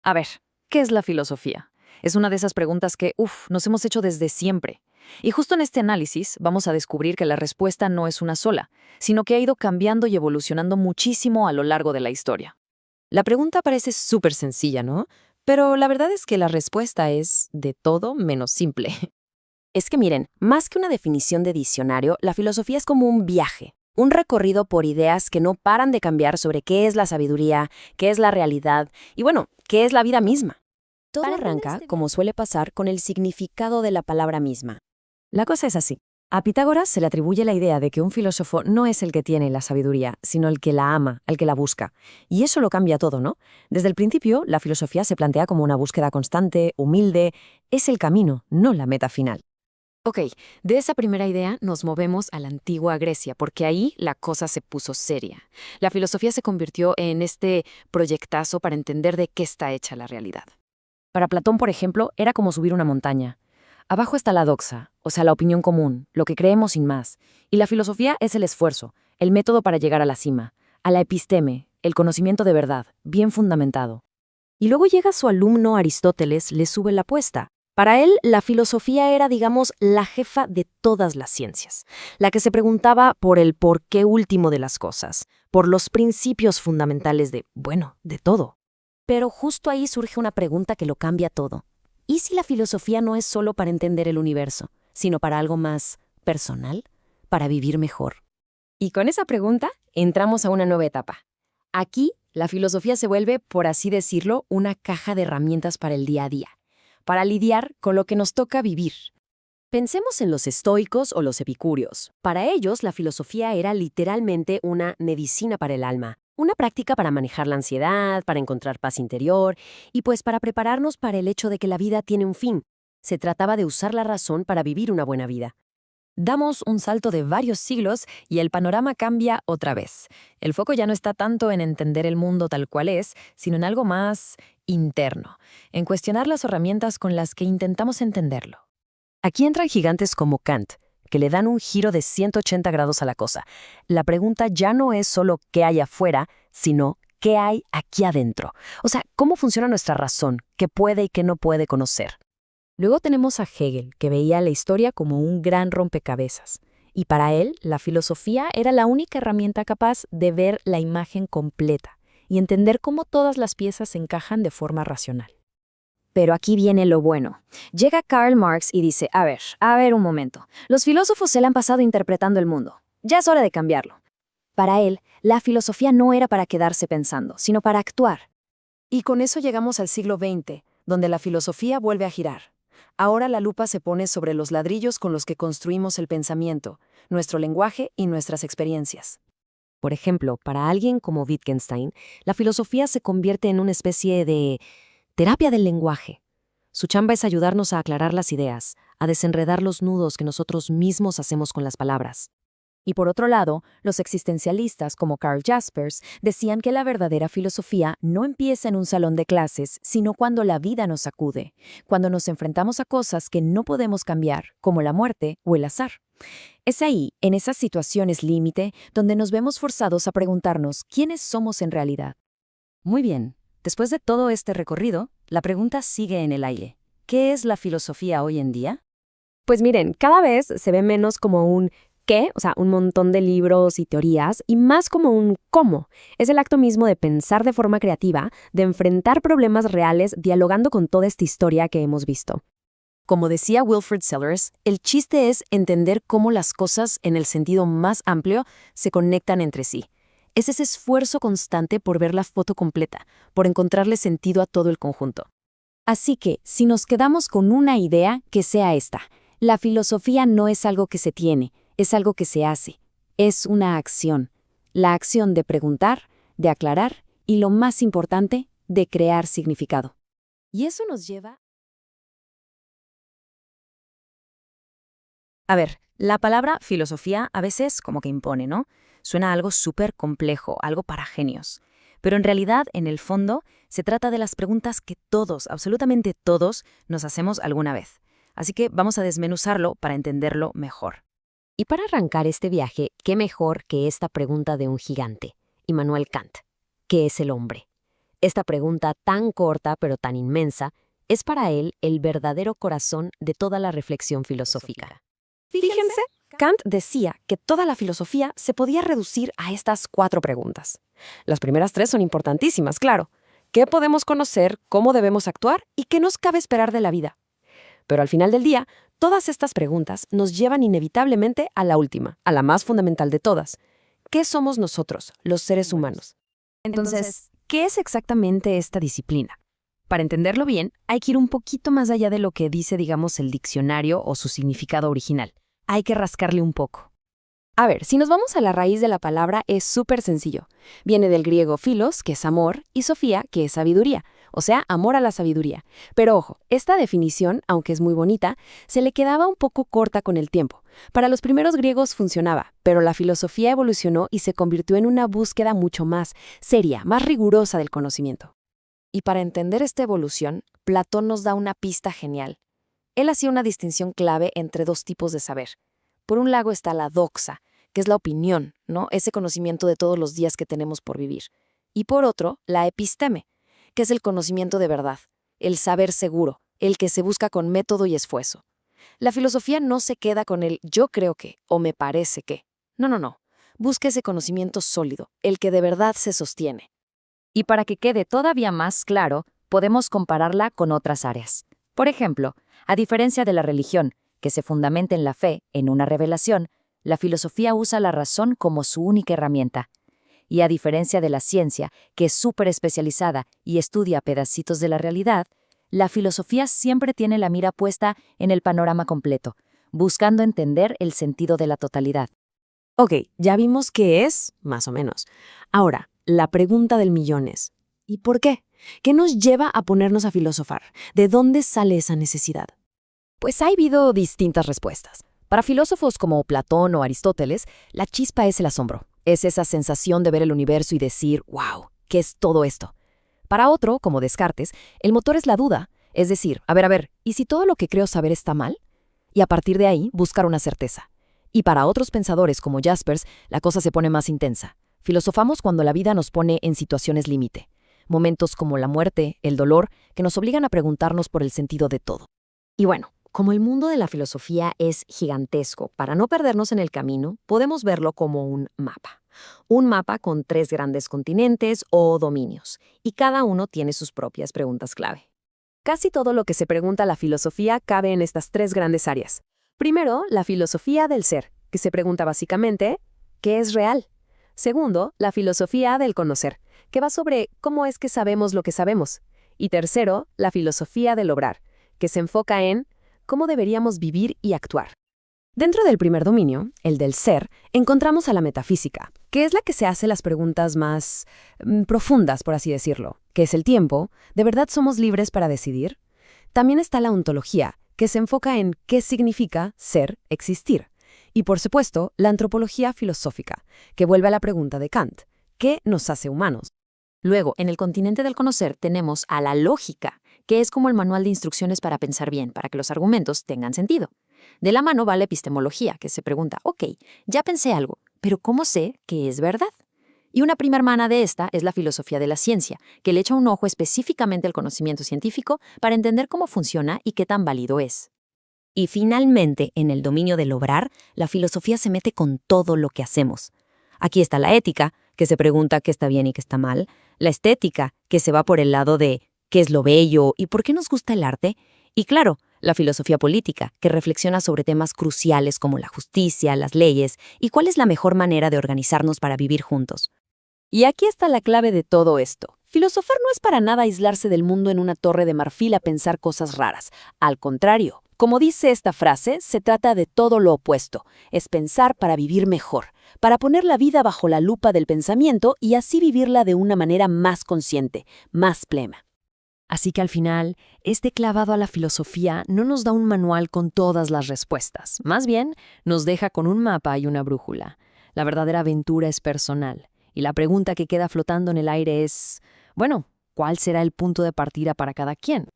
A ver, ¿qué es la filosofía? Es una de esas preguntas que, nos hemos hecho desde siempre. Y justo en este análisis vamos a descubrir que la respuesta no es una sola, sino que ha ido cambiando y evolucionando muchísimo a lo largo de la historia. La pregunta parece súper sencilla, ¿no? Pero la verdad es que la respuesta es de todo menos simple. Es que miren, más que una definición de diccionario, la filosofía es como un viaje, un recorrido por ideas que no paran de cambiar sobre qué es la sabiduría, qué es la realidad y bueno, qué es la vida misma. Todo arranca, como suele pasar, con el significado de la palabra misma. La cosa es así. A Pitágoras se le atribuye la idea de que un filósofo no es el que tiene la sabiduría, sino el que la ama, el que la busca. Y eso lo cambia todo, ¿no? Desde el principio, la filosofía se plantea como una búsqueda constante, humilde. Es el camino, no la meta final. Ok, de esa primera idea nos movemos a la antigua Grecia, porque ahí la cosa se puso seria. La filosofía se convirtió en este proyectazo para entender de qué está hecha la realidad. Para Platón, por ejemplo, era como subir una montaña. Abajo está la doxa, o sea, la opinión común, lo que creemos sin más. Y la filosofía es el esfuerzo, el método para llegar a la cima, a la episteme, el conocimiento de verdad, bien fundamentado. Y luego llega su alumno Aristóteles, le sube la apuesta. Para él, la filosofía era, digamos, la jefa de todas las ciencias, la que se preguntaba por el porqué último de las cosas, por los principios fundamentales de todo. Pero justo ahí surge una pregunta que lo cambia todo. ¿Y si la filosofía no es solo para entender el universo, sino para algo más personal, para vivir mejor? Y con esa pregunta entramos a una nueva etapa. Aquí, la filosofía se vuelve, por así decirlo, una caja de herramientas para el día a día, para lidiar con lo que nos toca vivir. Pensemos en los estoicos o los epicúreos. Para ellos, la filosofía era literalmente una medicina para el alma, una práctica para manejar la ansiedad, para encontrar paz interior y pues para prepararnos para el hecho de que la vida tiene un fin. Se trataba de usar la razón para vivir una buena vida. Damos un salto de varios siglos y el panorama cambia otra vez. El foco ya no está tanto en entender el mundo tal cual es, sino en algo más interno, en cuestionar las herramientas con las que intentamos entenderlo. Aquí entran gigantes como Kant, que le dan un giro de 180 grados a la cosa. La pregunta ya no es solo qué hay afuera, sino qué hay aquí adentro. O sea, cómo funciona nuestra razón, qué puede y qué no puede conocer. Luego tenemos a Hegel, que veía la historia como un gran rompecabezas. Y para él, la filosofía era la única herramienta capaz de ver la imagen completa y entender cómo todas las piezas se encajan de forma racional. Pero aquí viene lo bueno. Llega Karl Marx y dice, a ver un momento. Los filósofos se le han pasado interpretando el mundo. Ya es hora de cambiarlo. Para él, la filosofía no era para quedarse pensando, sino para actuar. Y con eso llegamos al siglo XX, donde la filosofía vuelve a girar. Ahora la lupa se pone sobre los ladrillos con los que construimos el pensamiento, nuestro lenguaje y nuestras experiencias. Por ejemplo, para alguien como Wittgenstein, la filosofía se convierte en una especie de terapia del lenguaje. Su chamba es ayudarnos a aclarar las ideas, a desenredar los nudos que nosotros mismos hacemos con las palabras. Y por otro lado, los existencialistas como Karl Jaspers decían que la verdadera filosofía no empieza en un salón de clases, sino cuando la vida nos sacude, cuando nos enfrentamos a cosas que no podemos cambiar, como la muerte o el azar. Es ahí, en esas situaciones límite, donde nos vemos forzados a preguntarnos quiénes somos en realidad. Muy bien, después de todo este recorrido, la pregunta sigue en el aire. ¿Qué es la filosofía hoy en día? Pues miren, cada vez se ve menos como un qué, o sea, un montón de libros y teorías, y más como un cómo. Es el acto mismo de pensar de forma creativa, de enfrentar problemas reales, dialogando con toda esta historia que hemos visto. Como decía Wilfrid Sellers, el chiste es entender cómo las cosas, en el sentido más amplio, se conectan entre sí. Es ese esfuerzo constante por ver la foto completa, por encontrarle sentido a todo el conjunto. Así que, si nos quedamos con una idea, que sea esta. La filosofía no es algo que se tiene, es algo que se hace. Es una acción. La acción de preguntar, de aclarar y, lo más importante, de crear significado. Y eso nos lleva... A ver, la palabra filosofía a veces como que impone, ¿no? Suena a algo súper complejo, algo para genios. Pero en realidad, en el fondo, se trata de las preguntas que todos, absolutamente todos, nos hacemos alguna vez. Así que vamos a desmenuzarlo para entenderlo mejor. Y para arrancar este viaje, ¿qué mejor que esta pregunta de un gigante, Immanuel Kant? ¿Qué es el hombre? Esta pregunta tan corta pero tan inmensa es para él el verdadero corazón de toda la reflexión filosófica. Fíjense, Kant decía que toda la filosofía se podía reducir a estas 4 preguntas. Las primeras 3 son importantísimas, claro. ¿Qué podemos conocer, cómo debemos actuar y qué nos cabe esperar de la vida? Pero al final del día, todas estas preguntas nos llevan inevitablemente a la última, a la más fundamental de todas. ¿Qué somos nosotros, los seres humanos? Entonces, ¿qué es exactamente esta disciplina? Para entenderlo bien, hay que ir un poquito más allá de lo que dice, digamos, el diccionario o su significado original. Hay que rascarle un poco. A ver, si nos vamos a la raíz de la palabra, es súper sencillo. Viene del griego philos, que es amor, y sofía, que es sabiduría, o sea, amor a la sabiduría. Pero ojo, esta definición, aunque es muy bonita, se le quedaba un poco corta con el tiempo. Para los primeros griegos funcionaba, pero la filosofía evolucionó y se convirtió en una búsqueda mucho más seria, más rigurosa del conocimiento. Y para entender esta evolución, Platón nos da una pista genial. Él hacía una distinción clave entre 2 tipos de saber. Por un lado está la doxa, que es la opinión, ¿no? Ese conocimiento de todos los días que tenemos por vivir. Y por otro, la episteme, que es el conocimiento de verdad, el saber seguro, el que se busca con método y esfuerzo. La filosofía no se queda con el yo creo que o me parece que. No. Busca ese conocimiento sólido, el que de verdad se sostiene. Y para que quede todavía más claro, podemos compararla con otras áreas. Por ejemplo, a diferencia de la religión, que se fundamenta en la fe, en una revelación, la filosofía usa la razón como su única herramienta. Y a diferencia de la ciencia, que es súper especializada y estudia pedacitos de la realidad, la filosofía siempre tiene la mira puesta en el panorama completo, buscando entender el sentido de la totalidad. Ok, ya vimos qué es, más o menos. Ahora, la pregunta del millón es, ¿y por qué? ¿Qué nos lleva a ponernos a filosofar? ¿De dónde sale esa necesidad? Pues ha habido distintas respuestas. Para filósofos como Platón o Aristóteles, la chispa es el asombro. Es esa sensación de ver el universo y decir, wow, ¿qué es todo esto? Para otro, como Descartes, el motor es la duda. Es decir, a ver, ¿y si todo lo que creo saber está mal? Y a partir de ahí, buscar una certeza. Y para otros pensadores como Jaspers, la cosa se pone más intensa. Filosofamos cuando la vida nos pone en situaciones límite. Momentos como la muerte, el dolor, que nos obligan a preguntarnos por el sentido de todo. Y bueno, como el mundo de la filosofía es gigantesco, para no perdernos en el camino, podemos verlo como un mapa. Un mapa con 3 grandes continentes o dominios, y cada uno tiene sus propias preguntas clave. Casi todo lo que se pregunta la filosofía cabe en estas 3 grandes áreas. Primero, la filosofía del ser, que se pregunta básicamente, ¿qué es real? Segundo, la filosofía del conocer, que va sobre cómo es que sabemos lo que sabemos. Y tercero, la filosofía del obrar, que se enfoca en cómo deberíamos vivir y actuar. Dentro del primer dominio, el del ser, encontramos a la metafísica, que es la que se hace las preguntas más profundas, por así decirlo. ¿Qué es el tiempo? ¿De verdad somos libres para decidir? También está la ontología, que se enfoca en qué significa ser, existir. Y por supuesto, la antropología filosófica, que vuelve a la pregunta de Kant, ¿qué nos hace humanos? Luego, en el continente del conocer tenemos a la lógica, que es como el manual de instrucciones para pensar bien, para que los argumentos tengan sentido. De la mano va la epistemología, que se pregunta, ok, ya pensé algo, pero ¿cómo sé que es verdad? Y una prima hermana de esta es la filosofía de la ciencia, que le echa un ojo específicamente al conocimiento científico para entender cómo funciona y qué tan válido es. Y finalmente, en el dominio del obrar, la filosofía se mete con todo lo que hacemos. Aquí está la ética, que se pregunta qué está bien y qué está mal, la estética, que se va por el lado de qué es lo bello y por qué nos gusta el arte, y claro, la filosofía política, que reflexiona sobre temas cruciales como la justicia, las leyes y cuál es la mejor manera de organizarnos para vivir juntos. Y aquí está la clave de todo esto. Filosofar no es para nada aislarse del mundo en una torre de marfil a pensar cosas raras. Al contrario, como dice esta frase, se trata de todo lo opuesto. Es pensar para vivir mejor, para poner la vida bajo la lupa del pensamiento y así vivirla de una manera más consciente, más plena. Así que al final, este clavado a la filosofía no nos da un manual con todas las respuestas. Más bien, nos deja con un mapa y una brújula. La verdadera aventura es personal. Y la pregunta que queda flotando en el aire es, bueno, ¿cuál será el punto de partida para cada quien?